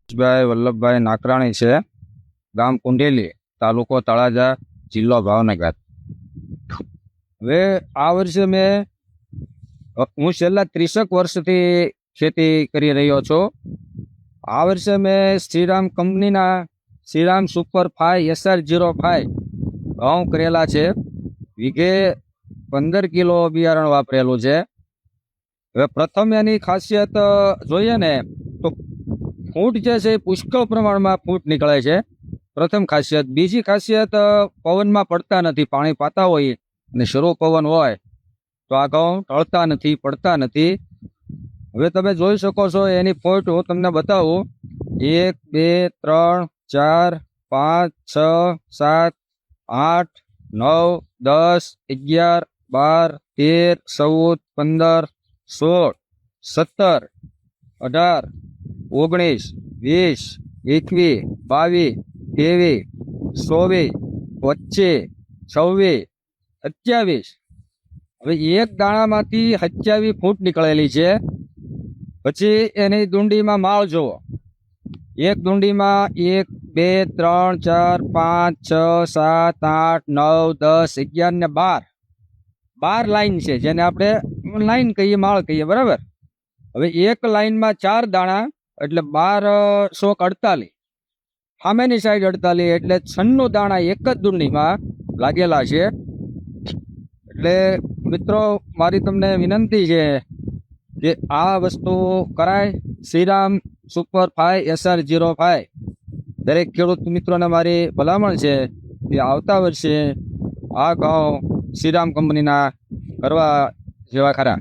ભાઈ વલ્લભભાઈ નાકરાણી છે, ગામ કુંડેલી, તાલુકો તળાજા, જિલ્લો ભાવનગર. હવે આ વર્ષે હું છેલ્લા 30 વર્ષથી ખેતી કરી રહ્યો છું. આ વર્ષે મેં શ્રીરામ કંપનીના શ્રીરામ સુપર 5 SR05 ઘઉં કરેલા છે. વીઘે 15 કિલો બિયારણ વાપરેલું છે. હવે પ્રથમ એની ખાસિયત જોઈએ ને તો ફૂટ જે છે એ પુષ્કળ પ્રમાણમાં ફૂટ નીકળે છે, પ્રથમ ખાસિયત. બીજી ખાસિયત, પવનમાં પડતા નથી. પાણી પાતા હોય અને શરૂ પવન હોય તો આ ઘઉં ટળતા નથી, પડતા નથી. હવે તમે જોઈ શકો છો એની ફૂટ હું તમને બતાવું. 1 2 3 4 5 6 7 8 9 10 11 12 13 14 15 16 17 18 19 20 21 22 23 24 25 26 27. હવે એક દાણામાંથી 27 ફૂટ નીકળેલી છે. પછી એની દુંડીમાં માળ જુઓ. એક દુંડીમાં 1 2 3 4 5 6 7 8 9 10 11 ને 12 લાઈન છે, જેને આપણે લાઈન કહીએ, માળ કહીએ, બરાબર. હવે એક લાઈનમાં 4 દાણા એટલે 12 શોક 48, સામેની સાઈડ 48, એટલે 96 દાણા એક જ દુંડીમાં લાગેલા છે. એટલે મિત્રો, મારી તમને વિનંતી છે કે આ વસ્તુ કરાય. શ્રીરામ સુપર 5 SR05 દરેક ખેડૂત મિત્રોને મારી ભલામણ છે કે આવતા વર્ષે આ ઘઉં શ્રીરામ કંપનીના કરવા જેવા ખરા.